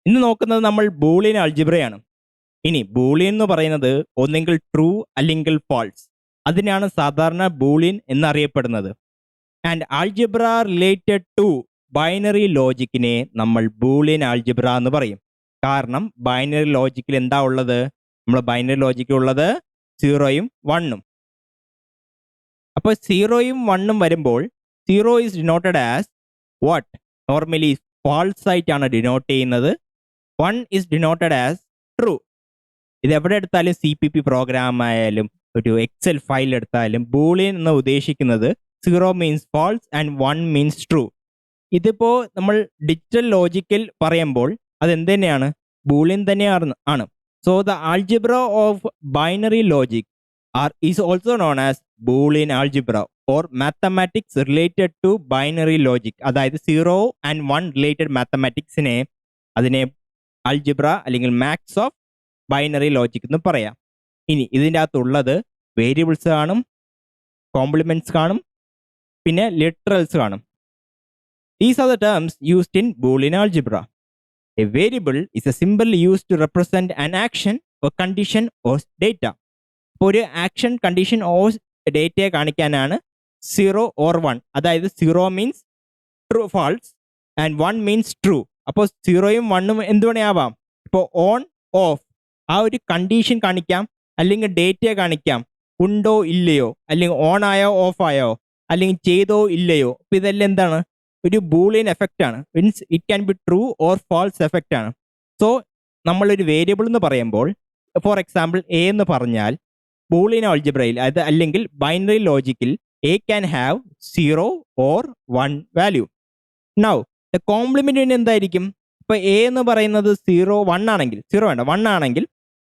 ഇന്ന് നോക്കുന്നത് നമ്മൾ ബൂളിയൻ അൾജിബ്രയാണ്. ഇനി ബൂളിയൻ എന്ന് പറയുന്നത് ഒന്നെങ്കിൽ ട്രൂ അല്ലെങ്കിൽ ഫാൾസ്. അതിനാണ് സാധാരണ ബൂളിയൻ എന്നറിയപ്പെടുന്നത്. And algebra related to binary ലോജിക്കിനെ നമ്മൾ ബൂളിയൻ ആൾജിബ്ര എന്ന് പറയും. കാരണം ബൈനറി ലോജിക്കിൽ എന്താ ഉള്ളത്? നമ്മൾ ബൈനറി ലോജിക്കിൽ ഉള്ളത് 0യും 1ഉം. അപ്പോൾ 0യും 1ഉം വരുമ്പോൾ 0 is denoted as what? Normally false ആയിട്ടാണ് ഡിനോട്ട് ചെയ്യുന്നത്. 1 ഈസ് ഡിനോട്ടഡ് ആസ് ട്രൂ. ഇത് എവിടെ എടുത്താലും CPP പ്രോഗ്രാം ആയാലും ഒരു എക്സൽ ഫയൽ എടുത്താലും ബൂളിയൻ എന്ന് ഉദ്ദേശിക്കുന്നത് 0 means false and 1 means true. ഇതിപ്പോ നമ്മൾ ഡിജിറ്റൽ ലോജിക്കൽ പറയുമ്പോൾ അത് എന്ത് തന്നെയാണ്? ബൂളിയൻ തന്നെയാണ്. So the algebra of binary logic is also known as Boolean algebra or mathematics related to binary logic. അതായത് 0 ആൻഡ് 1 റിലേറ്റഡ് മാത്തമാറ്റിക്സിനെ അതിനെ ആൾജിബ്ര അല്ലെങ്കിൽ മാത്സ് ഓഫ് ബൈനറി ലോജിക് എന്ന് പറയാം. ഇനി ഇതിൻ്റെ അകത്തുള്ളത് വേരിയബിൾസ് കാണും, കോംപ്ലിമെന്റ്സ് കാണും, പിന്നെ ലിറ്ററൽസ് കാണും. These are the terms used in Boolean algebra. A variable is a symbol used to represent an action or condition or data. അപ്പോൾ ഒരു ആക്ഷൻ, കണ്ടീഷൻ ഓർ ഡേറ്റയെ കാണിക്കാനാണ് 0 or 1. അതായത് 0 means true false and 1 means true. അപ്പോൾ 0യും 1ഉം എന്തുവേണേ ആവാം. ഇപ്പോൾ on of ആ ഒരു കണ്ടീഷൻ കാണിക്കാം, അല്ലെങ്കിൽ ഡേറ്റയെ കാണിക്കാം, ഉണ്ടോ ഇല്ലയോ, അല്ലെങ്കിൽ ഓൺ ആയോ ഓഫ് ആയോ, അല്ലെങ്കിൽ ചെയ്തോ ഇല്ലയോ. അപ്പോൾ ഇതെല്ലാം എന്താണ്? ഒരു ബൂളിയൻ എഫക്റ്റ് ആണ്. Means it can be true or false effect ആണ്. സോ നമ്മളൊരു വേരിയബിൾ എന്ന് പറയുമ്പോൾ, ഫോർ എക്സാമ്പിൾ എ എന്ന് പറഞ്ഞാൽ ബൂളിയൻ ആൾജിബ്രയിൽ അത് അല്ലെങ്കിൽ ബൈനറി ലോജിക്കിൽ A can have 0 or 1 value. Now the complement എന്തായിരിക്കും? ഇപ്പൊ എ എന്ന് പറയുന്നത് 0 1 ആണെങ്കിൽ, 0 വേണ്ട 1 ആണെങ്കിൽ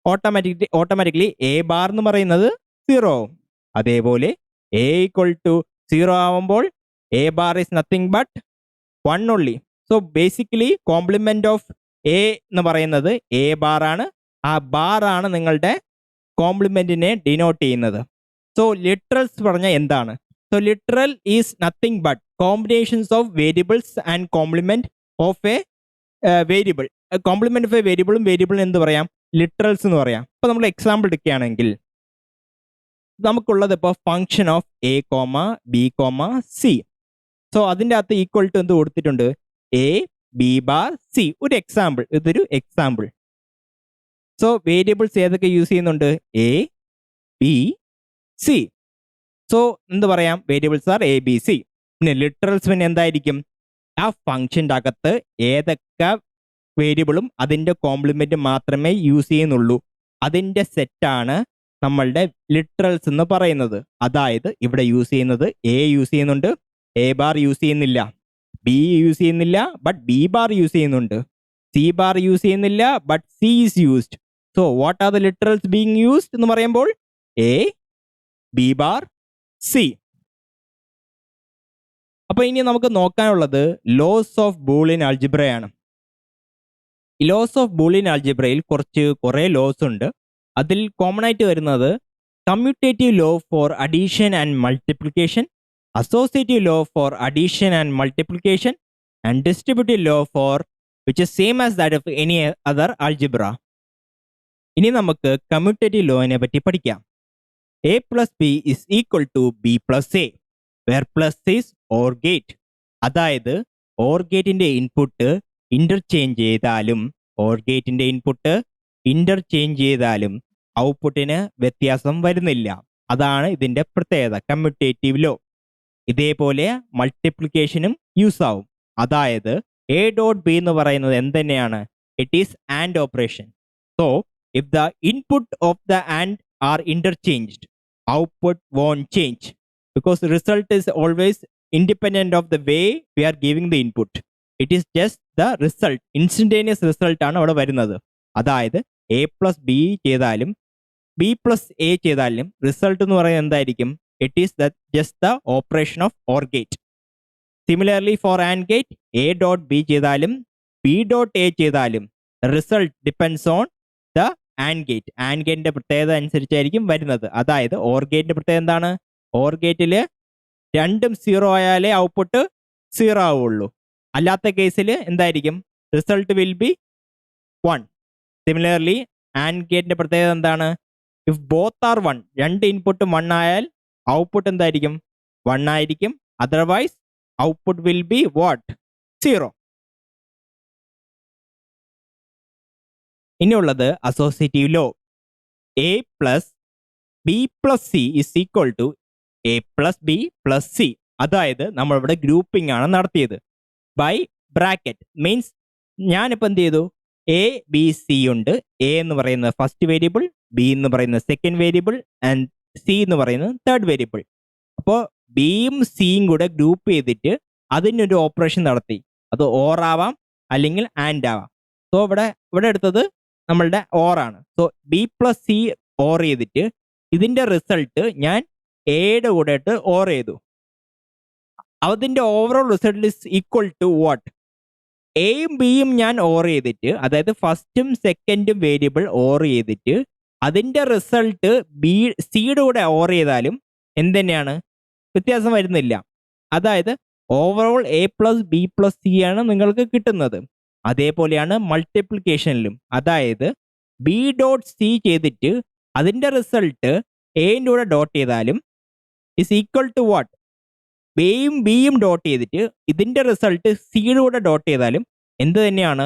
ഓട്ടോമാറ്റിക്കലി എ ബാർ എന്ന് പറയുന്നത് 0 ആവും. അതേപോലെ എ ഈക്വൽ ടു 0 ആവുമ്പോൾ A bar is nothing but 1 only. So basically complement of A എന്ന് പറയുന്നത് എ ബാർ ആണ്. ആ ബാർ ആണ് നിങ്ങളുടെ കോംപ്ലിമെന്റിനെ ഡിനോട്ട് ചെയ്യുന്നത്. സോ ലിറ്ററൽസ് പറഞ്ഞാൽ എന്താണ്? So literal is nothing but combinations of variables and complement of a variable. Complement of a വേരിയബിളും എന്ത് പറയാം? ലിറ്ററൽസ് എന്ന് പറയാം. ഇപ്പൊ നമ്മൾ എക്സാമ്പിൾ എടുക്കുകയാണെങ്കിൽ നമുക്കുള്ളത് ഇപ്പോൾ function of A comma B comma C. So അതിൻ്റെ അകത്ത് ഈക്വൽ ടു എന്ത് കൊടുത്തിട്ടുണ്ട്? A B bar C. ഒരു എക്സാമ്പിൾ, ഇതൊരു എക്സാമ്പിൾ. സോ വേരിയബിൾസ് ഏതൊക്കെ യൂസ് ചെയ്യുന്നുണ്ട്? A B C. സോ എന്ത് പറയാം? Variables are A B C. പിന്നെ ലിറ്ററൽസ് പിന്നെ എന്തായിരിക്കും? ആ ഫംഗ്ഷൻ്റെ അകത്ത് ഏതൊക്കെ വേരിയബിളും അതിൻ്റെ കോംപ്ലിമെന്റ് മാത്രമേ യൂസ് ചെയ്യുന്നുള്ളൂ, അതിൻ്റെ സെറ്റാണ് നമ്മളുടെ ലിറ്ററൽസ് എന്ന് പറയുന്നത്. അതായത് ഇവിടെ യൂസ് ചെയ്യുന്നത് എ യൂസ് ചെയ്യുന്നുണ്ട്, എ ബാർ യൂസ് ചെയ്യുന്നില്ല. ബി യൂസ് ചെയ്യുന്നില്ല, ബട്ട് ബി ബാർ യൂസ് ചെയ്യുന്നുണ്ട്. സി ബാർ യൂസ് ചെയ്യുന്നില്ല, but C is used. So what are the literals being used എന്ന് പറയുമ്പോൾ എ ബി ബാർ സി. അപ്പൊ ഇനി നമുക്ക് നോക്കാനുള്ളത് ലോസ് ഓഫ് ബൂളിയൻ ആൾജിബ്രയാണ്. ലോസ് ഓഫ് ബൂളിയൻ ആൾജിബ്രയിൽ കുറേ ലോസ് ഉണ്ട്. അതിൽ കോമൺ ആയിട്ട് വരുന്നത് commutative law for addition and multiplication, associative law for addition and multiplication, and distributive law for which is same as that of any other algebra. ഇനി നമുക്ക് commutative ലോനെ പറ്റി പഠിക്കാം. a plus b is equal to b plus a, where plus is OR gate. അതായത് OR ഗേറ്റിന്റെ input interchange ചെയ്താലും ഔട്ട്പുട്ടിന് വ്യത്യാസം വരുന്നില്ല. അതാണ് ഇതിന്റെ പ്രത്യേകത, കമ്മ്യൂട്ടേറ്റീവ് ലോ. ഇതേപോലെ മൾട്ടിപ്ലിക്കേഷനും യൂസ് ആവും. അതായത് എ ഡോട്ട് ബി എന്ന് പറയുന്നത് എന്തുതന്നെയാണ്? It is and operation. So if the input of the and are interchanged, output won't change because result is always independent of the way we are giving the input. It is just the result, instantaneous result ആണ് അവിടെ വരുന്നത്. അതായത് A plus B ചെയ്താലും B plus A ചെയ്താലും result എന്ന് പറയുന്നത് എന്തായിരിക്കും? It is just the operation of OR gate. Similarly for AND gate, A dot B ചെയ്താലും B dot A ചെയ്താലും result depends on the AND gate. AND gateന്റെ പ്രത്യേകത അനുസരിച്ചായിരിക്കും വരുന്നത്. അതായത് OR gateന്റെ പ്രത്യേകത എന്താണ്? OR ഗേറ്റിൽ രണ്ടും 0 ആയാലേ ഔട്ട്പുട്ട് 0 ആവുള്ളൂ. അല്ലാത്ത കേസിൽ എന്തായിരിക്കും? Result will be 1. Similarly and ഗേറ്റിന്റെ പ്രത്യേകത എന്താണ്? ഇഫ് ബോത്ത് ആർ 1, രണ്ട് ഇൻപുട്ട് 1 ആയാൽ ഔട്ട്പുട്ട് എന്തായിരിക്കും? 1 ആയിരിക്കും. Otherwise output will be what? 0. ഇനിയുള്ളത് associative law. A plus B plus C is equal to A plus B plus C. അതായത് നമ്മളിവിടെ ഗ്രൂപ്പിംഗ് ആണ് നടത്തിയത് ബൈ ബ്രാക്കറ്റ്. മീൻസ് ഞാനിപ്പോൾ എന്ത് ചെയ്തു? എ ബി സി ഉണ്ട്. എ എന്ന് പറയുന്നത് ഫസ്റ്റ് വേരിയബിൾ, ബി എന്ന് പറയുന്നത് സെക്കൻഡ് വേരിയബിൾ, ആൻഡ് സി എന്ന് പറയുന്നത് തേർഡ് വേരിയബിൾ. അപ്പോൾ ബിയും സിയും കൂടെ ഗ്രൂപ്പ് ചെയ്തിട്ട് അതിനൊരു ഓപ്പറേഷൻ നടത്തി. അത് ഓർ ആവാം അല്ലെങ്കിൽ ആൻഡ് ആവാം. സോ ഇവിടെ എടുത്തത് നമ്മളുടെ ഓർ ആണ്. So B plus C or ചെയ്തിട്ട് ഇതിന്റെ റിസൾട്ട് ഞാൻ എയുടെ കൂടെ ഇട്ട് ഓർ ചെയ്തു. അതിന്റെ overall result is equal to what? എയും ബിയും ഞാൻ ഓർ ചെയ്തിട്ട്, അതായത് ഫസ്റ്റും സെക്കൻഡും വേരിയബിൾ ഓർ ചെയ്തിട്ട് അതിന്റെ റിസൾട്ട് ബി സിയുടെ കൂടെ ഓർ ചെയ്താലും എന്ത് തന്നെയാണ്? വ്യത്യാസം വരുന്നില്ല. അതായത് overall A plus B plus C ആണ് നിങ്ങൾക്ക് കിട്ടുന്നത്. അതേപോലെയാണ് മൾട്ടിപ്ലിക്കേഷനിലും. അതായത് ബി ഡോട്ട് സി ചെയ്തിട്ട് അതിന്റെ റിസൾട്ട് എന്റെ കൂടെ ഡോട്ട് ചെയ്താലും ഇസ് ഈക്വൽ ടു വാട്ട്? എയും ബിയും ഡോട്ട് ചെയ്തിട്ട് ഇതിന്റെ റിസൾട്ട് സിയുടെ കൂടെ ഡോട്ട് ചെയ്താലും എന്ത് തന്നെയാണ്?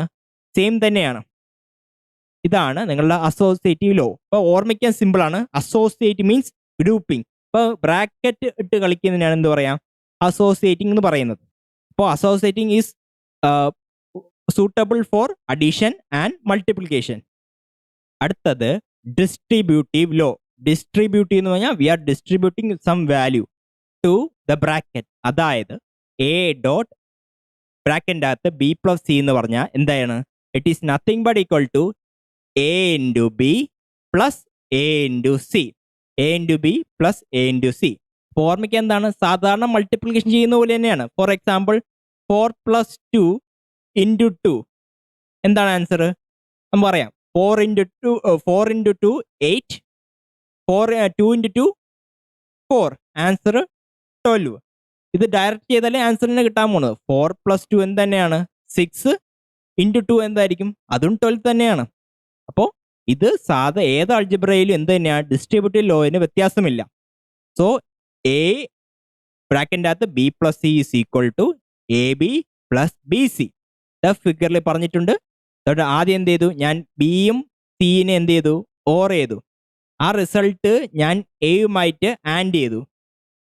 സെയിം തന്നെയാണ്. ഇതാണ് നിങ്ങളുടെ അസോസിയേറ്റീവ് ലോ. ഇപ്പോൾ ഓർമ്മിക്കാൻ സിമ്പിൾ ആണ്. Associate means grouping. ഇപ്പോൾ ബ്രാക്കറ്റ് ഇട്ട് കളിക്കുന്നതിനാണ് എന്ത് പറയാം? അസോസിയേറ്റിംഗ് എന്ന് പറയുന്നത്. അപ്പോൾ associating is suitable for addition and multiplication. അടുത്തത് ഡിസ്ട്രിബ്യൂട്ടീവ് ലോ. ഡിസ്ട്രിബ്യൂട്ടീവ് എന്ന് പറഞ്ഞാൽ we are distributing some value to the bracket. അതായത് എ ഡോട്ട് ബ്രാക്കറ്റിൻ്റെ അകത്ത് ബി പ്ലസ് സി എന്ന് പറഞ്ഞാൽ എന്താണ്? It is nothing but equal to A into B plus A into C. A into B plus A into C. ഓർമ്മിക്കുക എന്താണ്? സാധാരണ multiplication ചെയ്യുന്ന പോലെ തന്നെയാണ്. ഫോർ എക്സാമ്പിൾ 4 പ്ലസ് 2 ഇൻറ്റു 2 എന്താണ് ആൻസർ? നമുക്ക് പറയാം 4 ഇൻറ്റു 2 8. 2 ഇൻറ്റു 2 4. ആൻസർ 12. ഇത് ഡയറക്റ്റ് ചെയ്താലേ ആൻസറിന് കിട്ടാൻ പോകുന്നത്. 4 പ്ലസ് 2 എന്ത് തന്നെയാണ്? 6 ഇൻറ്റു 2 എന്തായിരിക്കും? അതും 12 തന്നെയാണ്. അപ്പോൾ ഇത് ഏത് അൾജിബ്രയിലും എന്ത് തന്നെയാണ്? ഡിസ്ട്രിബ്യൂട്ടീവ് ലോയിന് വ്യത്യാസമില്ല. സോ എ ബ്രാക്കറ്റിൻ്റെ അകത്ത് B plus C is equal to A B plus B C. ഫിഗറിൽ പറഞ്ഞിട്ടുണ്ട്. ആദ്യം എന്ത് ചെയ്തു? ഞാൻ ബിയും സിനെ എന്ത് ചെയ്തു? ഓർ ചെയ്തു. ആ റിസൾട്ട് ഞാൻ എയുമായിട്ട് ആൻഡ് ചെയ്തു.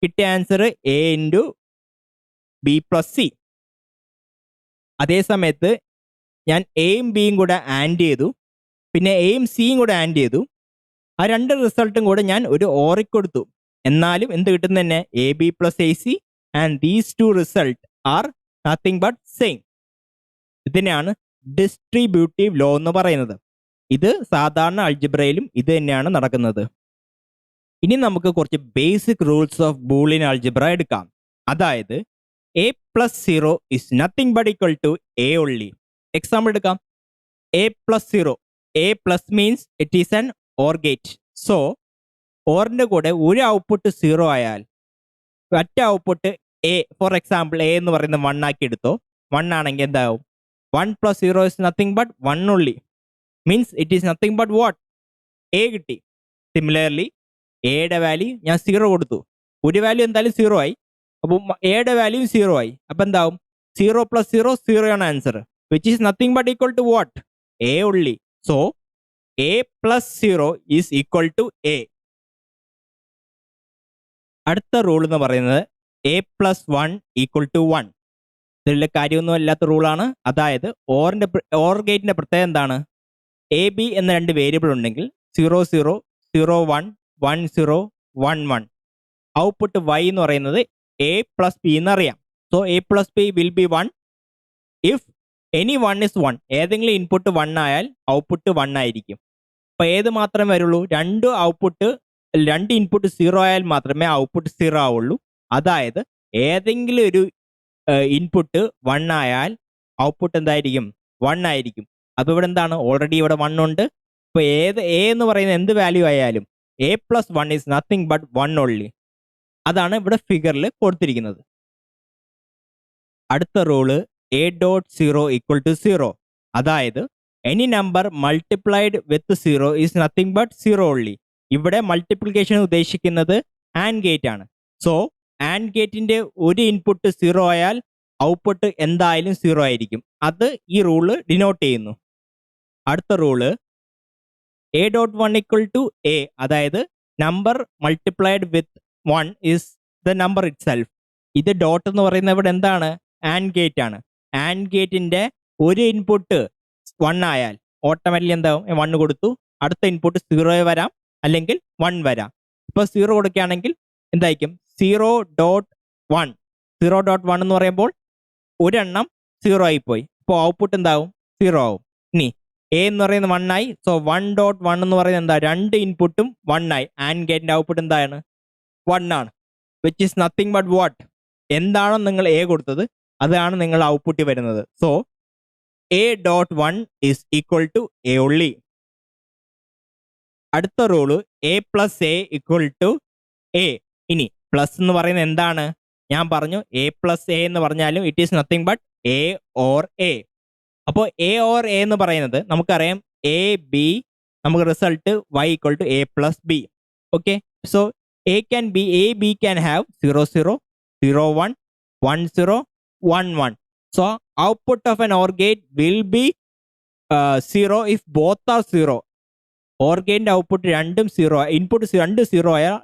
കിട്ടിയ answer A into B plus C. അതേ സമയത്ത് ഞാൻ എയും ബിയും കൂടെ ആൻഡ് ചെയ്തു, പിന്നെ എയും സിയും കൂടെ ആൻഡ് ചെയ്തു. ആ രണ്ട് റിസൾട്ടും കൂടെ ഞാൻ ഒരു ഓറിക്ക് കൊടുത്തു. എന്നാലും എന്ത് കിട്ടുന്ന തന്നെ? A B plus A C. And these two result are nothing but same. ഇതിനെയാണ് ഡിസ്ട്രിബ്യൂട്ടീവ് ലോ എന്ന് പറയുന്നത്. ഇത് സാധാരണ അൾജിബ്രയിലും ഇത് തന്നെയാണ് നടക്കുന്നത്. ഇനി നമുക്ക് കുറച്ച് basic rules of Boolean algebra എടുക്കാം. അതായത് A plus 0 is nothing but equal to A only. Example എടുക്കാം. A plus 0. A plus means it is an or gate. So ഓറിൻ്റെ കൂടെ ഒരു ഔട്ട്പുട്ട് 0 ആയാൽ മറ്റേ output A, for example A എന്ന് പറയുന്നത് 1 ആക്കി എടുത്തോ. 1 ആണെങ്കിൽ എന്താവും? 1 plus 0 is nothing but 1 only. Means it is nothing but what? A കിട്ടി. സിമിലർലി എയുടെ വാല്യൂ ഞാൻ 0 കൊടുത്തു. ഒരു വാല്യൂ എന്തായാലും 0 ആയി. അപ്പോൾ എയുടെ വാല്യൂ 0 ആയി. അപ്പം എന്താവും? 0 പ്ലസ് 0 0 ആണ് answer. Which is nothing but equal to what? A only. So A plus 0 is equal to A. അടുത്ത റൂൾ എന്ന് പറയുന്നത് എ പ്ലസ് 1 ഈക്വൽ ടു 1. ഇതിലുള്ള കാര്യമൊന്നും അല്ലാത്ത റൂളാണ്. അതായത് ഓർ ഗേറ്റിന്റെ പ്രത്യേകത എന്താണ്? എ ബി എന്ന രണ്ട് വേരിയബിൾ ഉണ്ടെങ്കിൽ 0 0 0 1 1 0 1 1. ഔട്ട്പുട്ട് y എന്ന് പറയുന്നത് എ പ്ലസ് ബി എന്നറിയാം. So A plus B will be 1 if any 1 is 1. ഏതെങ്കിലും ഇൻപുട്ട് 1 ആയാൽ ഔട്ട്പുട്ട് 1 ആയിരിക്കും. അപ്പോൾ ഏത് മാത്രമേ വരുള്ളൂ? രണ്ട് ഇൻപുട്ട് 0 ആയാൽ മാത്രമേ ഔട്ട്പുട്ട് 0 ആവുള്ളൂ. അതായത് ഏതെങ്കിലും ഒരു ഇൻപുട്ട് 1 ആയാൽ ഔട്ട്പുട്ട് എന്തായിരിക്കും? 1 ആയിരിക്കും. അപ്പോൾ ഇവിടെ എന്താണ്? ഓൾറെഡി ഇവിടെ 1 ഉണ്ട്. ഇപ്പോൾ എ എന്ന് പറയുന്ന എന്ത് വാല്യൂ ആയാലും A plus 1 is nothing but 1 only. അതാണ് ഇവിടെ ഫിഗറിൽ കൊടുത്തിരിക്കുന്നത്. അടുത്ത rule A dot 0 equal to 0. അതായത് any number multiplied with zero is nothing but zero only. ഇവിടെ മൾട്ടിപ്ലിക്കേഷൻ ഉദ്ദേശിക്കുന്നത് ആൻഡ് ഗേറ്റ് ആണ്. സോ ആൻഡ് ഗേറ്റിന്റെ ഒരു ഇൻപുട്ട് സീറോ ആയാൽ ഔട്ട്പുട്ട് എന്തായാലും സീറോ ആയിരിക്കും. അത് ഈ റൂള് ഡിനോട്ട് ചെയ്യുന്നു. അടുത്ത rule A dot one equal to A, അതായത് number multiplied with one is the number it self. ഇത് ഡോട്ട് എന്ന് പറയുന്നത് ഇവിടെ എന്താണ്? ആൻഡ് ഗേറ്റ് ആണ്. ആൻഡ് ഗേറ്റിന്റെ ഒരു ഇൻപുട്ട് വൺ ആയാൽ ഓട്ടോമാറ്റിക്കലി എന്താവും? വൺ കൊടുത്തു, അടുത്ത ഇൻപുട്ട് സീറോ വരാം അല്ലെങ്കിൽ വൺ വരാം. ഇപ്പോൾ സീറോ കൊടുക്കുകയാണെങ്കിൽ എന്തായിരിക്കും? Zero dot one. Zero dot one എന്ന് പറയുമ്പോൾ ഒരെണ്ണം സീറോ ആയിപ്പോയി. അപ്പോൾ ഔട്ട്പുട്ട് എന്താവും? സീറോ ആവും. ഇനി എ എന്ന് പറയുന്നത് വൺ ആയി. സോ വൺ ഡോട്ട് വൺ എന്ന് പറയുന്നത് എന്താ? രണ്ട് ഇൻപുട്ടും വൺ ആയി. ആൻഡ് ഗേറ്റിന്റെ ഔട്ട്പുട്ട് എന്താണ്? വൺ ആണ്. Which is nothing but what? എന്താണോ നിങ്ങൾ എ കൊടുത്തത് അതാണ് നിങ്ങൾ ഔട്ട്പുട്ട് വരുന്നത്. So A dot one is equal to A only. അടുത്ത rule A plus A equal to A. ഇനി പ്ലസ് എന്ന് പറയുന്നത് എന്താണ്? ഞാൻ പറഞ്ഞു എ പ്ലസ് എ എന്ന് പറഞ്ഞാലും it is nothing but A or A. അപ്പോൾ എ ഓർ എ എന്ന് പറയുന്നത് നമുക്കറിയാം എ ബി, നമുക്ക് result Y equal to A plus B. Okay, so A can B, A B can have 0 0 0 1 1 0 1 1. So output of an OR gate will be 0 if both are 0. OR gate output രണ്ടും zero, input രണ്ട് zero ആയാൽ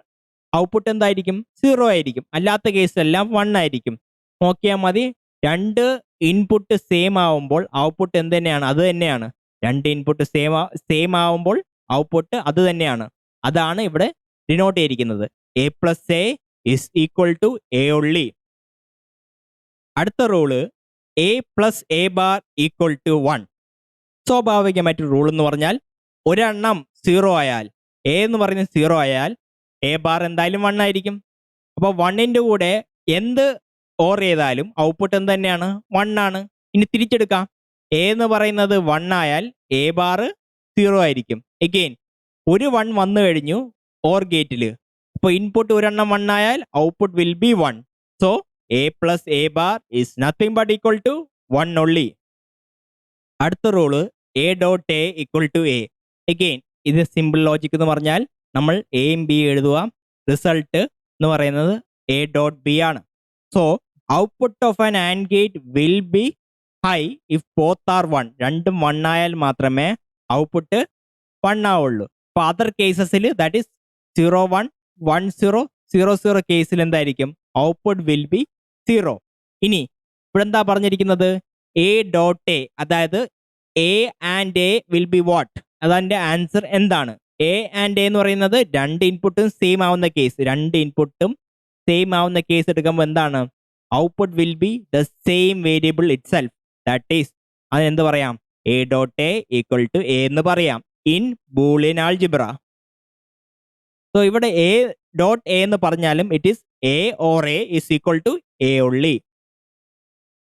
output എന്തായിരിക്കും? Zero ആയിരിക്കും. അല്ലാത്ത കേസിലെല്ലാം one ആയിരിക്കും. നോക്കിയാൽ മതി, രണ്ട് ഇൻപുട്ട് സെയിം ആവുമ്പോൾ ഔട്ട്പുട്ട് എന്ത് തന്നെയാണ്? അത് തന്നെയാണ്. രണ്ട് ഇൻപുട്ട് സെയിം ആവുമ്പോൾ ഔട്ട്പുട്ട് അത് തന്നെയാണ്. അതാണ് ഇവിടെ ഡിനോട്ട് ചെയ്തിരിക്കുന്നത്. A plus A is equal to A only. അടുത്ത rule A plus A bar equal to 1. സ്വാഭാവികമായിട്ട് റൂൾ എന്ന് പറഞ്ഞാൽ ഒരെണ്ണം സീറോ ആയാൽ, എ എന്ന് പറയുന്നത് സീറോ ആയാൽ എ ബാർ എന്തായാലും 1 ആയിരിക്കും. അപ്പോൾ 1ന്റെ കൂടെ എന്ത് ഓർ ചെയ്താലും ഔട്ട്പുട്ട് എന്ത് തന്നെയാണ്? 1 ആണ്. ഇനി തിരിച്ചെടുക്കാം. എ എന്ന് പറയുന്നത് 1 ആയാൽ എ ബാർ 0 ആയിരിക്കും. എഗെയിൻ ഒരു 1 വന്നു കഴിഞ്ഞു ഓർ ഗേറ്റിൽ. അപ്പോൾ ഇൻപുട്ട് ഒരെണ്ണം 1 ആയാൽ output will be 1. So A plus A bar is nothing but equal to 1 only. അടുത്ത rule A dot A equal to A. Again ഇത് സിമ്പിൾ ലോജിക് എന്ന് പറഞ്ഞാൽ നമ്മൾ എയും ബി എഴുതുക. റിസൾട്ട് എന്ന് പറയുന്നത് എ ഡോട്ട് ബി ആണ്. So output of an and gate will be high if both are 1. രണ്ടും 1 ആയാൽ മാത്രമേ ഔട്ട്പുട്ട് 1 ആവുള്ളൂ. അപ്പോൾ അതർ കേസസിൽ ദാറ്റ് ഈസ് 0 1 1 0 0 0 കേസിൽ എന്തായിരിക്കും? Output will B 0. ഇനി ഇവിടെ എന്താ പറഞ്ഞിരിക്കുന്നത്? എ ഡോട്ട് എ, അതായത് A and A will be what? അതിൻ്റെ ആൻസർ എന്താണ്? എ ആൻഡ് എ എന്ന് പറയുന്നത് രണ്ട് ഇൻപുട്ടും സെയിം ആവുന്ന കേസ്. രണ്ട് ഇൻപുട്ടും സെയിം ആവുന്ന കേസ് എടുക്കുമ്പോൾ എന്താണ്? Output will be the same variable itself. That is അതെന്ത് പറയാം? A dot A equal to A എന്ന് പറയാം ഇൻ ബൂളിയൻ ആൾജിബ്ര. സോ ഇവിടെ എ ഡോട്ട് എ എന്ന് പറഞ്ഞാലും it is A or A is equal to A only.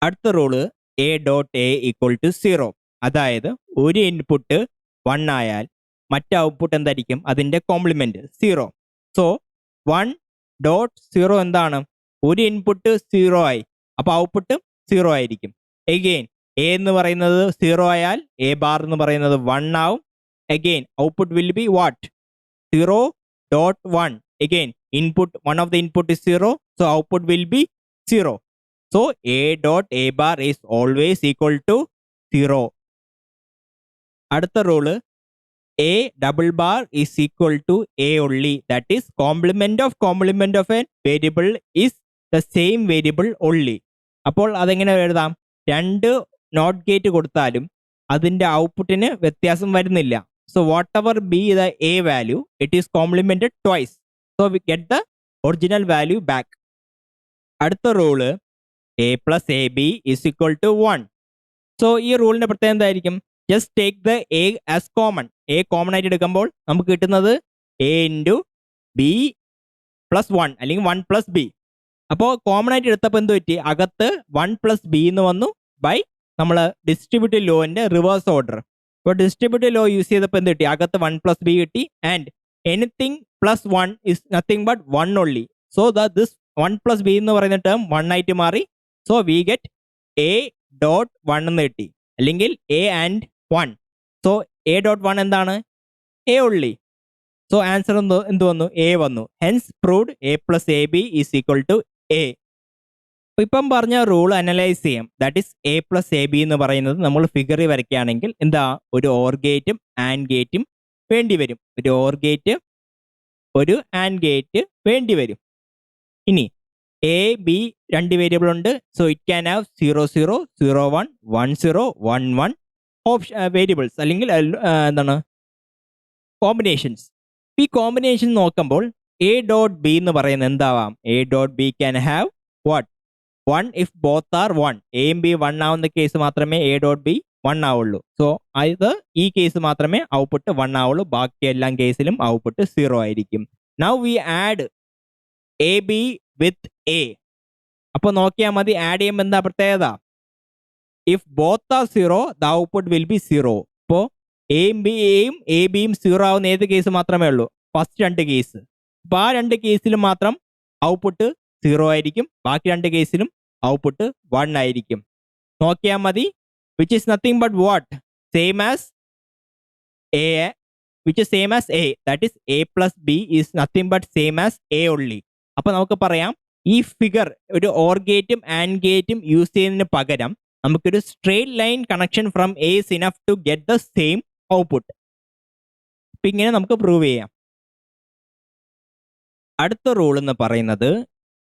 അടുത്ത rule A dot A equal to 0. അതായത് ഒരു ഇൻപുട്ട് 1 ആയാൽ മറ്റേ ഔട്ട്പുട്ട് എന്തായിരിക്കും? അതിൻ്റെ കോംപ്ലിമെന്റ് 0. സോ 1 ഡോട്ട് 0 എന്താണ്? ഒരു ഇൻപുട്ട് 0 ആയി, അപ്പോൾ ഔട്ട്പുട്ട് 0 ആയിരിക്കും. എഗെയിൻ എ എന്ന് പറയുന്നത് 0 ആയാൽ എ ബാർ എന്ന് പറയുന്നത് 1 ആവും. Again output will be what? 0 dot 1. Again input, one of the input is 0, so output will be 0. So a dot a bar is always equal to 0. അടുത്ത rule a double bar is equal to a only. That is complement of a variable is the same variable only. അപ്പോൾ അതെങ്ങനെ എഴുതാം? രണ്ട് not gate കൊടുത്താലും അതിൻ്റെ ഔട്ട്പുട്ടിന് വ്യത്യാസം വരുന്നില്ല. So whatever be the a value, it is complemented twice. So we get the original value back. അടുത്ത rule a plus ab is equal to 1. So ഈ റൂളിന്റെ പ്രത്യേകത എന്തായിരിക്കും? Just take the a as common. a common ആയിട്ട് എടുക്കുമ്പോൾ നമുക്ക് കിട്ടുന്നത് a into B plus 1 അല്ലെങ്കിൽ 1 plus B. അപ്പോൾ കോമൺ ആയിട്ട് എടുത്തപ്പോൾ എന്ത് പറ്റി? അകത്ത് 1 പ്ലസ് ബി എന്ന് വന്നു ബൈ നമ്മൾ ഡിസ്ട്രിബ്യൂട്ടീവ് ലോന്റെ റിവേഴ്സ് ഓർഡർ. ഇപ്പോൾ ഡിസ്ട്രിബ്യൂട്ടീവ് ലോ യൂസ് ചെയ്തപ്പോൾ എന്ത് കിട്ടി? അകത്ത് 1 പ്ലസ് ബി കിട്ടി. And anything plus 1 is nothing but 1 only. So this 1 plus B എന്ന് പറയുന്ന ടേം 1 ആയിട്ട് മാറി. So we get A dot 1 എന്ന് കിട്ടി, അല്ലെങ്കിൽ A and 1. So A dot one എന്താണ്? A only. സോ ആൻസർ എന്ത് വന്നു? എ വന്നു. Hence proved A plus A B is equal to A. ഇപ്പം പറഞ്ഞ റൂൾ അനലൈസ് ചെയ്യാം. That is A plus A B എന്ന് പറയുന്നത് നമ്മൾ ഫിഗറിൽ വരയ്ക്കുകയാണെങ്കിൽ എന്താ? ഒരു ഓർ ഗേറ്റും ആൻഡ് ഗേറ്റും വേണ്ടി വരും. ഒരു ഓർ ഗേറ്റ്, ഒരു ആൻഡ് ഗേറ്റ് വേണ്ടി വരും. ഇനി എ ബി രണ്ട് വേരിയബിൾ ഉണ്ട്. So it can have 0 0 0 1 1 0 1 1 option variables അല്ലെങ്കിൽ എന്താണ് കോമ്പിനേഷൻസ്. ഈ കോമ്പിനേഷൻ നോക്കുമ്പോൾ എ ഡോട്ട് ബി എന്ന് പറയുന്നത് എന്താവാം? A dot B can have what? 1 if both are 1. എയും ബി 1 ആവുന്ന കേസ് മാത്രമേ എ ഡോട്ട് ബി 1 ആവുള്ളൂ. സോ ഇത് ഈ കേസ് മാത്രമേ ഔട്ട്പുട്ട് 1 ആവുള്ളൂ. ബാക്കി എല്ലാ കേസിലും ഔട്ട്പുട്ട് 0 ആയിരിക്കും. Now we add A B with a. അപ്പോൾ നോക്കിയാൽ മതി, ആഡ് ചെയ്യുമ്പോൾ എന്താ പ്രത്യേകത? If both R 0 the output will B 0. അപ്പോൾ എയും എ ബിയും 0 ആവുന്ന ഏത് കേസ് മാത്രമേ ഉള്ളൂ? ഫസ്റ്റ് രണ്ട് കേസ്. അപ്പോൾ ആ രണ്ട് കേസിലും മാത്രം ഔട്ട്പുട്ട് 0 ആയിരിക്കും. ബാക്കി രണ്ട് കേസിലും ഔട്ട്പുട്ട് 1 ആയിരിക്കും. നോക്കിയാൽ മതി, which is nothing but what? Same as A, which is same as A. That is A plus B is nothing but same as A only. അപ്പോൾ നമുക്ക് പറയാം, ഈ ഫിഗർ ഒരു ഓർ ഗേറ്റും ആൻഡ് ഗേറ്റും യൂസ് ചെയ്യുന്നതിന് പകരം നമുക്കൊരു straight line connection from A is enough to get the same output. അപ്പം ഇങ്ങനെ നമുക്ക് പ്രൂവ് ചെയ്യാം. അടുത്ത റൂൾ എന്ന് പറയുന്നത്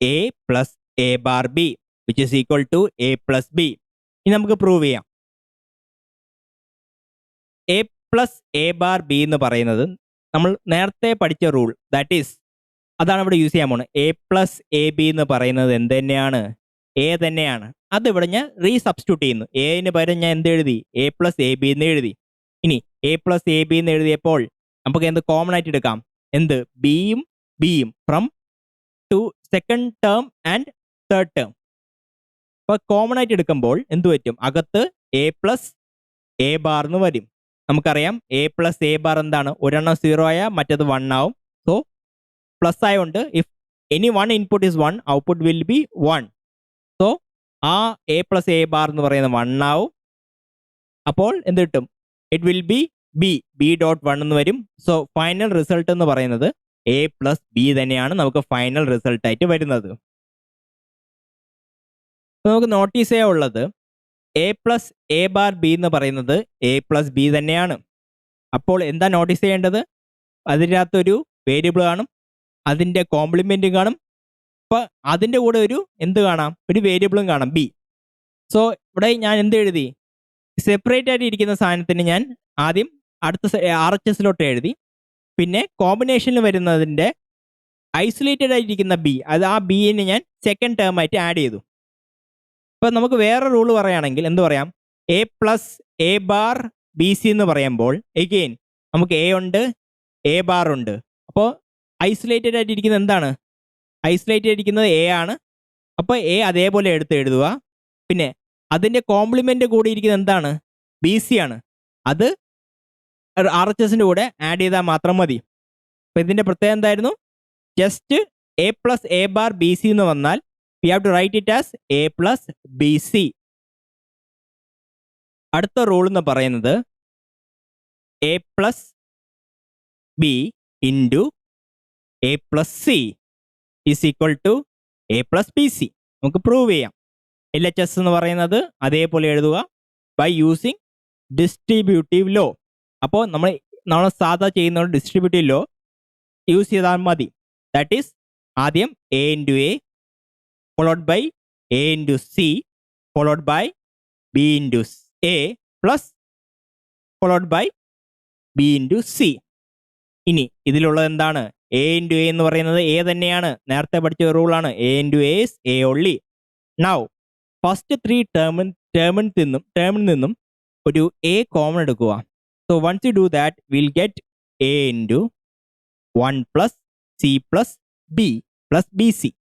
A plus A bar B which is equal to A plus B. ഇനി നമുക്ക് പ്രൂവ് ചെയ്യാം. A plus A bar B എന്ന് പറയുന്നത് നമ്മൾ നേരത്തെ പഠിച്ച റൂൾ, ദാറ്റ് ഈസ് അതാണ് ഇവിടെ യൂസ് ചെയ്യാൻ പോകുന്നത്. എ പ്ലസ് എ ബി എന്ന് പറയുന്നത് എന്ത് തന്നെയാണ്? എ തന്നെയാണ്. അതിവിടെ ഞാൻ റീസബ്സ്റ്റിറ്റ്യൂട്ട് ചെയ്യുന്നു. എന് പകരം ഞാൻ എന്ത് എഴുതി? എ പ്ലസ് എ ബി എന്ന് എഴുതി. ഇനി എ പ്ലസ് എ ബി എന്ന് എഴുതിയപ്പോൾ നമുക്ക് എന്ത് കോമൺ ആയിട്ട് എടുക്കാം? എന്ത്? ബിയും ബിയും from to second term and third term. അപ്പോൾ കോമൺ ആയിട്ട് എടുക്കുമ്പോൾ എന്ത് പറ്റും? അകത്ത് എ പ്ലസ് എ ബാർ എന്ന് വരും. നമുക്കറിയാം എ പ്ലസ് എ ബാർ എന്താണ്? ഒരെണ്ണം 0 ആയാൽ മറ്റത് 1 ആവും. സോ പ്ലസ് ആയതുകൊണ്ട് if any one input is 1, output will be 1. So ആ എ പ്ലസ് എ ബാർ എന്ന് പറയുന്നത് 1 ആവും. അപ്പോൾ എന്ത് കിട്ടും? It will B B dot 1 എന്ന് വരും. സോ ഫൈനൽ റിസൾട്ട് എന്ന് പറയുന്നത് എ പ്ലസ് ബി തന്നെയാണ് നമുക്ക് ഫൈനൽ റിസൾട്ട് ആയിട്ട് വരുന്നത്. നമുക്ക് നോട്ടീസ് ചെയ്യാനുള്ളത് A plus A bar B എന്ന് പറയുന്നത് എ പ്ലസ് ബി തന്നെയാണ്. അപ്പോൾ എന്താ നോട്ടീസ് ചെയ്യേണ്ടത്? അതിനകത്തൊരു വേരിയബിൾ കാണും, അതിൻ്റെ കോംപ്ലിമെൻറ്റും കാണും. അപ്പോൾ അതിൻ്റെ കൂടെ ഒരു എന്ത് കാണാം? ഒരു വേരിയബിളും കാണാം, ബി. സോ ഇവിടെ ഞാൻ എന്ത് എഴുതി? സെപ്പറേറ്റ് ആയിട്ട് ഇരിക്കുന്ന സാധനത്തിന് ഞാൻ ആദ്യം അടുത്ത RHSലോട്ട് എഴുതി. പിന്നെ കോമ്പിനേഷനിൽ വരുന്നതിൻ്റെ ഐസൊലേറ്റഡ് ആയിരിക്കുന്ന ബി, അത് ആ ബിനെ ഞാൻ സെക്കൻഡ് ടേം ആയിട്ട് ആഡ് ചെയ്തു. അപ്പോൾ നമുക്ക് വേറെ റൂൾ പറയുകയാണെങ്കിൽ എന്ത് പറയാം? A plus A bar B C എന്ന് പറയുമ്പോൾ എഗെയിൻ നമുക്ക് എ ഉണ്ട്, എ ബാർ ഉണ്ട്. അപ്പോൾ ഐസൊലേറ്റഡ് ആയിട്ടിരിക്കുന്നത് എന്താണ്? ഐസൊലേറ്റഡ് ആയിരിക്കുന്നത് എ ആണ്. അപ്പോൾ എ അതേപോലെ എടുത്ത് എഴുതുക. പിന്നെ അതിൻ്റെ കോംപ്ലിമെൻ്റ് കൂടി ഇരിക്കുന്നത് എന്താണ്? ബി സി ആണ്. അത് RHSൻ്റെ കൂടെ ആഡ് ചെയ്താൽ മാത്രം മതി. അപ്പോൾ ഇതിൻ്റെ പ്രത്യേകത എന്തായിരുന്നു? Just A plus A bar B C എന്ന് വന്നാൽ we have to write it as a plus bc. അടുത്ത റൂൾ എന്ന് പറയുന്നത് A plus B into A plus C is equal to A plus B C. നമുക്ക് prove ചെയ്യാം. LHS എന്ന് പറയുന്നത് അതേപോലെ എഴുതുക ബൈ യൂസിങ് ഡിസ്ട്രിബ്യൂട്ടീവ് ലോ. അപ്പോൾ നമ്മൾ സാധാ ചെയ്യുന്ന ഡിസ്ട്രിബ്യൂട്ടീവ് ലോ യൂസ് ചെയ്താൽ മതി. ദാറ്റ് ഈസ് ആദ്യം A into A followed by a into c followed by b into a plus followed by b into c. ഇനി ഇതിലുള്ളത് എന്താണ്? a into a എന്ന് പറയുന്നത് a തന്നെയാണ്. നേരത്തെ പഠിച്ച റൂളാണ്. a into a is a only. Now first 3 ടേമിൽ നിന്നും ഒരു a കോമൺ എടുക്കുക. So once you do that we'll get a into 1 plus c plus b plus bc.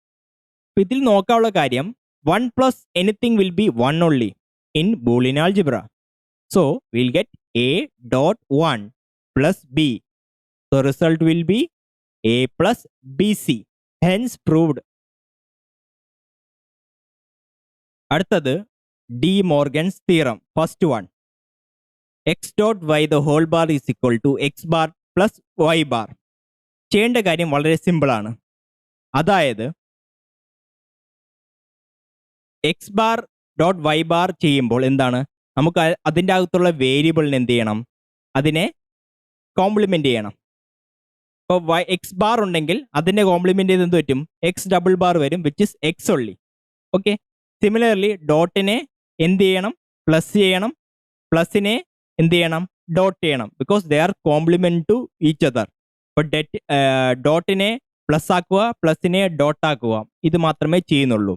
ഇതിൽ നോക്കാനുള്ള കാര്യം 1 plus anything will be 1 only in Boolean algebra. So we'll get a dot 1 plus b. So result will be a plus bc. Hence proved. അടുത്തത് De Morgan's theorem, first one. X dot Y the whole bar is equal to X bar plus Y bar. ചെയ്യേണ്ട കാര്യം വളരെ സിമ്പിളാണ്. അതായത് X bar dot Y bar ചെയ്യുമ്പോൾ എന്താണ്, നമുക്ക് അതിൻ്റെ അകത്തുള്ള വേരിയബിളിന് എന്ത് ചെയ്യണം, അതിനെ കോംപ്ലിമെൻ്റ് ചെയ്യണം. ഇപ്പോൾ എക്സ് ബാർ ഉണ്ടെങ്കിൽ അതിൻ്റെ കോംപ്ലിമെൻ്റ് ചെയ്ത് എന്ത് പറ്റും, എക്സ് ഡബിൾ ബാർ വരും, which is X only. Okay, similarly ഡോട്ടിനെ എന്ത് ചെയ്യണം, പ്ലസ് ചെയ്യണം, പ്ലസിനെ എന്ത് ചെയ്യണം, ഡോട്ട് ചെയ്യണം, because they are complement to each other. ഇപ്പോൾ ഡോട്ടിനെ പ്ലസ് ആക്കുക, പ്ലസിനെ ഡോട്ട് ആക്കുക, ഇത് മാത്രമേ ചെയ്യുന്നുള്ളൂ.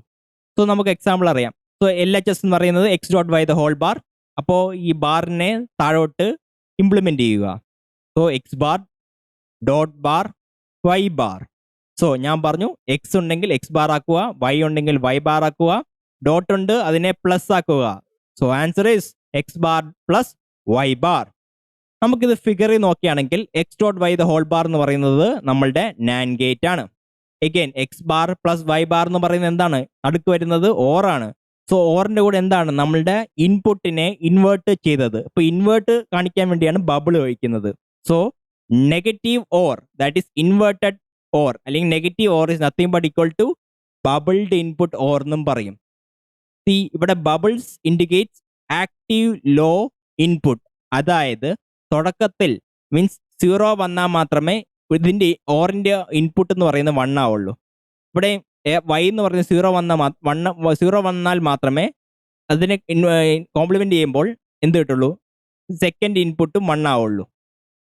സോ നമുക്ക് എക്സാമ്പിൾ അറിയാം. സോ എൽ എച്ച് എസ് എന്ന് പറയുന്നത് X dot Y the whole bar. അപ്പോൾ ഈ ബാറിനെ താഴോട്ട് ഇംപ്ലിമെൻ്റ് ചെയ്യുക. So X bar dot bar Y bar. So ഞാൻ പറഞ്ഞു, എക്സ് ഉണ്ടെങ്കിൽ എക്സ് ബാർ ആക്കുക, വൈ ഉണ്ടെങ്കിൽ വൈ ബാർ ആക്കുക, ഡോട്ട് ഉണ്ട് അതിനെ പ്ലസ് ആക്കുക. So answer is X bar plus Y bar. നമുക്കിത് ഫിഗറിൽ നോക്കുകയാണെങ്കിൽ X dot Y the whole bar എന്ന് പറയുന്നത് നമ്മളുടെ നാൻഡ് ഗേറ്റ് ആണ്. Again X bar plus Y bar എന്ന് പറയുന്നത് എന്താണ്, നടുക്ക് വരുന്നത് ഓർ ആണ്. സോ ഓറിന്റെ കൂടെ എന്താണ്, നമ്മളുടെ ഇൻപുട്ടിനെ ഇൻവേർട്ട് ചെയ്തത്. ഇപ്പോൾ ഇൻവേർട്ട് കാണിക്കാൻ വേണ്ടിയാണ് ബബിൾ ഒഴിക്കുന്നത്. So negative or, that is inverted or, അല്ലെങ്കിൽ negative or is nothing but equal to bubbled input or എന്നും പറയും. ഇവിടെ bubbles indicates active low input. അതായത് തുടക്കത്തിൽ മീൻസ് 0 വന്നാൽ മാത്രമേ ഇതിൻ്റെ ഓറിൻ്റെ ഇൻപുട്ട് എന്ന് പറയുന്നത് 1 ആവുള്ളൂ. ഇവിടെ വൈ എന്ന് പറയുന്നത് 0 വന്നാൽ മാത്രമേ അതിനെ കോംപ്ലിമെൻ്റ് ചെയ്യുമ്പോൾ എന്ത് കിട്ടുള്ളൂ, സെക്കൻഡ് ഇൻപുട്ടും 1 ആവുള്ളൂ.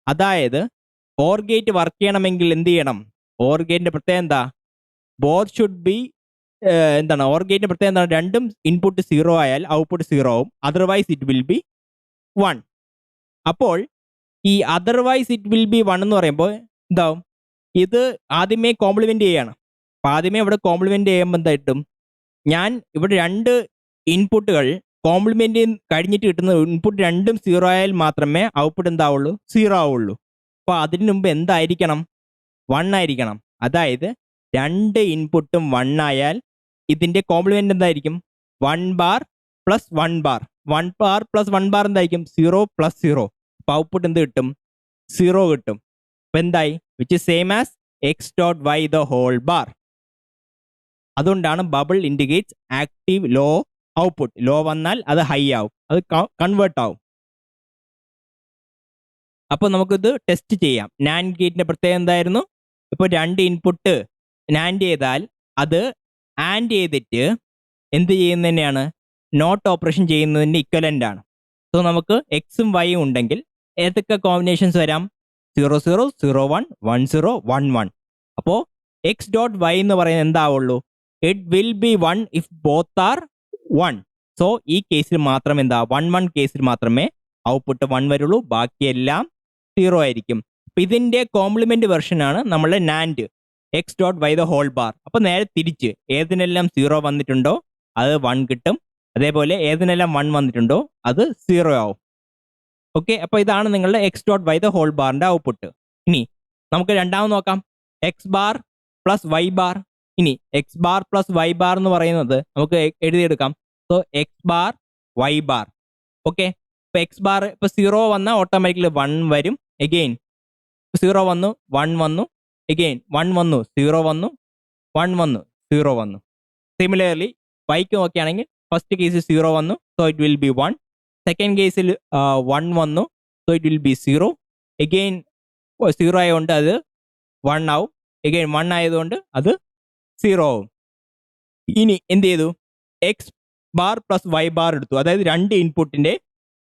അതായത് ഓർ ഗേറ്റ് വർക്ക് ചെയ്യണമെങ്കിൽ എന്ത് ചെയ്യണം, ഓർ ഗേറ്റിൻ്റെ പ്രത്യേകത എന്താ, ബോത്ത് ഷുഡ് ബി എന്താണ്, ഓർ ഗേറ്റിൻ്റെ പ്രത്യേകത എന്താണ്, രണ്ടും ഇൻപുട്ട് 0 ആയാൽ ഔട്ട്പുട്ട് 0 ആവും, അതർവൈസ് ഇറ്റ് വിൽ ബി 1. അപ്പോൾ ഈ അതർവൈസ് ഇറ്റ് വിൽ ബി 1 എന്ന് പറയുമ്പോൾ എന്താവും, ഇത് ആദ്യമേ കോംപ്ലിമെൻ്റ് ചെയ്യാണ്. അപ്പോൾ ആദ്യമേ ഇവിടെ കോംപ്ലിമെൻ്റ് ചെയ്യുമ്പോൾ എന്തായിട്ടും, ഞാൻ ഇവിടെ 2 ഇൻപുട്ടുകൾ കോംപ്ലിമെൻ്റ് കഴിഞ്ഞിട്ട് കിട്ടുന്ന ഇൻപുട്ട് രണ്ടും 0 ആയാൽ മാത്രമേ ഔട്ട്പുട്ട് എന്താവുള്ളൂ, 0 ആവുള്ളൂ. അപ്പോൾ അതിന് മുമ്പ് എന്തായിരിക്കണം, 1 ആയിരിക്കണം. അതായത് 2 ഇൻപുട്ടും 1 ആയാൽ ഇതിൻ്റെ കോംപ്ലിമെൻ്റ് എന്തായിരിക്കും, 1 bar plus 1 bar. 1 bar plus 1 bar എന്തായിരിക്കും, 0 പ്ലസ് 0. അപ്പോൾ ഔട്ട്പുട്ട് എന്ത് കിട്ടും, 0 കിട്ടും. അപ്പോൾ എന്തായി, which is same as X dot Y the whole bar. അതുകൊണ്ടാണ് bubble indicates active low output. Low വന്നാൽ അത് ഹൈ ആവും, അത് കൺവേർട്ട് ആവും. അപ്പോൾ നമുക്കിത് ടെസ്റ്റ് ചെയ്യാം. നാൻഡ് ഗേറ്റിൻ്റെ പ്രത്യേകത എന്തായിരുന്നു, ഇപ്പോൾ 2 ഇൻപുട്ട് നാൻഡ് ചെയ്താൽ അത് ആൻഡ് ചെയ്തിട്ട് എന്ത് ചെയ്യുന്നത് തന്നെയാണ്, നോട്ട് ഓപ്പറേഷൻ ചെയ്യുന്നതിൻ്റെ ഇക്വലൻ്റ് ആണ്. സോ നമുക്ക് എക്സും വൈയും ഉണ്ടെങ്കിൽ ഏതൊക്കെ കോമ്പിനേഷൻസ് വരാം, 0 0 0 1 1 0 1 1. അപ്പോൾ എക്സ് ഡോട്ട് വൈ എന്ന് പറയുന്നത് എന്താവുള്ളൂ, it will be 1 if both are 1. സോ ഈ കേസിൽ മാത്രം എന്താ, 1 1 കേസിൽ മാത്രമേ ഔട്ട്പുട്ട് 1 വരുള്ളൂ, ബാക്കിയെല്ലാം 0 ആയിരിക്കും. അപ്പം ഇതിൻ്റെ കോംപ്ലിമെൻ്റ് വെർഷനാണ് നമ്മളെ NAND X dot Y the whole bar. അപ്പോൾ നേരെ തിരിച്ച് ഏതിനെല്ലാം 0 വന്നിട്ടുണ്ടോ അത് 1 കിട്ടും, അതേപോലെ ഏതിനെല്ലാം 1 വന്നിട്ടുണ്ടോ അത് 0 ആവും. ഓക്കെ, അപ്പോൾ ഇതാണ് നിങ്ങളുടെ X dot Y the whole ബാറിൻ്റെ ഔട്ട്പുട്ട്. ഇനി നമുക്ക് രണ്ടാമത് നോക്കാം, X bar plus Y bar. ഇനി X bar plus Y bar എന്ന് പറയുന്നത് നമുക്ക് എഴുതിയെടുക്കാം. So X bar Y bar. Okay, ഇപ്പോൾ എക്സ് ബാർ ഇപ്പോൾ 0 വന്നാൽ ഓട്ടോമാറ്റിക്കലി 1 വരും. എഗെയിൻ 0 വന്നു 1 വന്നു, എഗെയിൻ 1 വന്നു 0 വന്നു, 1 വന്നു 0 വന്നു. സിമിലർലി വൈക്ക് നോക്കുകയാണെങ്കിൽ ഫസ്റ്റ് കേസിൽ 0 വന്നു, so it will be 1. Second കേസിൽ 1 വന്നു, so it will B 0. Again 0 ആയതുകൊണ്ട് അത് 1 ആവും, എഗെയിൻ 1 ആയതുകൊണ്ട് അത് 0 ആവും. ഇനി എന്ത് ചെയ്തു, X bar plus Y bar എടുത്തു, അതായത് 2 ഇൻപുട്ടിൻ്റെ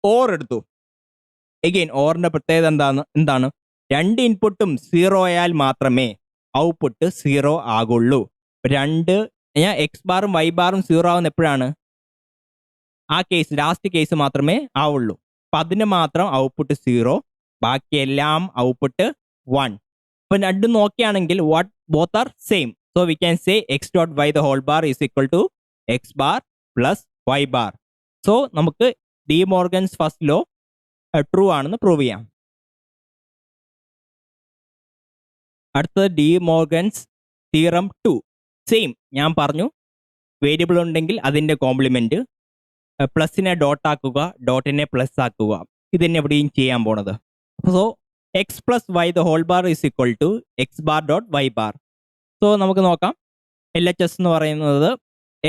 ഓർ എടുത്തു. എഗെയിൻ ഓറിൻ്റെ പ്രത്യേകത എന്താണ്, 2 ഇൻപുട്ടും 0 ആയാൽ മാത്രമേ ഔട്ട്പുട്ട് 0 ആകുള്ളൂ. 2 എക്സ് ബാറും വൈ ബാറും 0 ആവുന്ന എപ്പോഴാണ്, ആ കേസ് ലാസ്റ്റ് കേസ് മാത്രമേ ആവുള്ളൂ. അപ്പം അതിന് മാത്രം ഔട്ട്പുട്ട് 0, ബാക്കിയെല്ലാം ഔട്ട്പുട്ട് 1. അപ്പം രണ്ടും നോക്കുകയാണെങ്കിൽ both are same. So we can say x dot Y the whole bar is equal to X bar plus Y bar. So നമുക്ക് De Morgan's first law true ആണെന്ന് പ്രൂവ് ചെയ്യാം. അടുത്തത് ഡി മോർഗൻസ് തിയറം 2. സെയിം ഞാൻ പറഞ്ഞു, variable ഉണ്ടെങ്കിൽ അതിൻ്റെ compliment, പ്ലസിനെ dot ആക്കുക, ഡോട്ടിനെ plus ആക്കുക. ഇത് തന്നെ എവിടെയും ചെയ്യാൻ പോണത്. So x plus y the whole bar is equal to X bar dot Y bar. So നമുക്ക് നോക്കാം. LHS എന്ന് പറയുന്നത്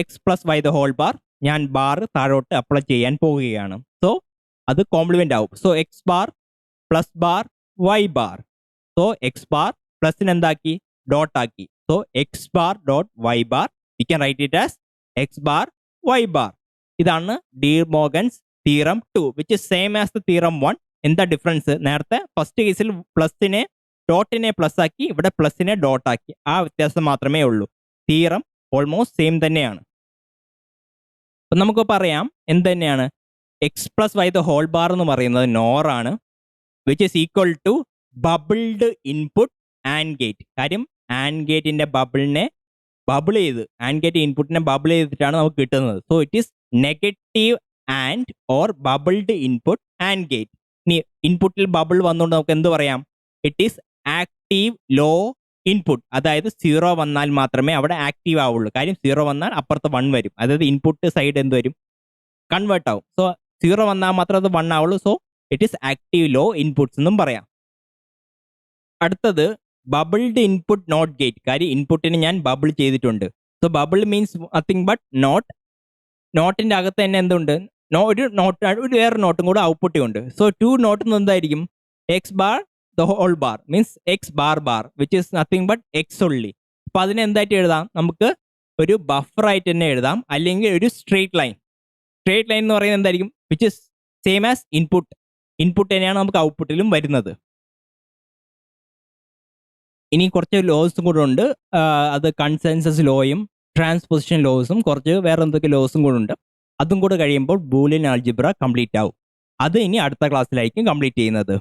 x plus y the whole bar. ഞാൻ ബാർ താഴോട്ട് അപ്ലൈ ചെയ്യാൻ പോവുകയാണ്. സോ അത് കോംപ്ലിമെന്റ് ആവും. So X bar plus bar Y bar. So X bar പ്ലസിന് എന്താക്കി, ഡോട്ട് ആക്കി. So X bar dot Y bar, we can write it as x bar Y bar. ഇതാണ് D Morgan's theorem 2 which is same as the theorem 1. എന്താ difference? നേരത്തെ first കേസിൽ പ്ലസിനെ ഡോട്ടിനെ plus ആക്കി, ഇവിടെ പ്ലസിനെ dot ആക്കി. ആ വ്യത്യാസം മാത്രമേ ഉള്ളൂ. തിയറം ഓൾമോസ്റ്റ് സെയിം തന്നെയാണ്. അപ്പം നമുക്ക് പറയാം എന്ത് തന്നെയാണ് x plus y the whole bar എന്ന് പറയുന്നത് നോറാണ്, which is equal to bubbled input and gate. കാര്യം ആൻഡ് ഗേറ്റിന്റെ ബബിൾ ചെയ്ത് ആൻഡ് ഗേറ്റ് ഇൻപുട്ടിനെ ബബിൾ ചെയ്തിട്ടാണ് നമുക്ക് കിട്ടുന്നത്. So it is negative and or bubbled input and gate. ഇനി ഇൻപുട്ടിൽ ബബിൾ വന്നുകൊണ്ട് നമുക്ക് എന്ത് പറയാം? It is active low input. അതായത് 0 വന്നാൽ മാത്രമേ അവിടെ ആക്റ്റീവ് ആവുള്ളൂ. കാര്യം 0 വന്നാൽ അപ്പുറത്ത് 1 വരും. അതായത് ഇൻപുട്ട് സൈഡ് എന്ത് വരും? കൺവേർട്ട് ആവും. സോ 0 വന്നാൽ മാത്രമേ അത് 1 ആവുള്ളൂ. So it is active low inputs എന്നും പറയാം. അടുത്തത് ബബിൾഡ് ഇൻപുട്ട് നോട്ട് ഗേറ്റ്. കാര്യം ഇൻപുട്ടിന് ഞാൻ ബബിൾ ചെയ്തിട്ടുണ്ട്. So bubble means nothing but not. നോട്ടിന്റെ അകത്ത് തന്നെ എന്തുണ്ട്? ഒരു വേറെ നോട്ടും കൂടെ ഔട്ട്പുട്ടും ഉണ്ട്. സോ 2 നോട്ട് എന്തായിരിക്കും? X bar the whole bar means x bar bar which is nothing but x only. അപ്പൊ അതിനെ എന്തായിട്ട് എഴുതാം? നമുക്ക് ഒരു ബഫർ ആയിട്ട് തന്നെ എഴുതാം, അല്ലെങ്കിൽ ഒരു സ്ട്രേറ്റ് ലൈൻ. സ്ട്രേറ്റ് ലൈൻ എന്ന് പറയുന്നത് എന്തായിരിക്കും? Which is same as input. Input തന്നെയാണ് നമുക്ക് ഔട്ട്പുട്ടിലും വരുന്നത്. ഇനി കുറച്ച് ലോസും കൂടെ ഉണ്ട്. അത് കൺസെൻസസ് ലോയും ട്രാൻസ്പോസിഷൻ ലോസും കുറച്ച് വേറെ എന്തൊക്കെ ലോസും കൂടെ ഉണ്ട്. അതും കൂടെ കഴിയുമ്പോൾ ബൂലിയൻ ആൾജിബ്ര കംപ്ലീറ്റ് ആവും. അത് ഇനി അടുത്ത ക്ലാസ്സിലായിരിക്കും കംപ്ലീറ്റ് ചെയ്യുന്നത്.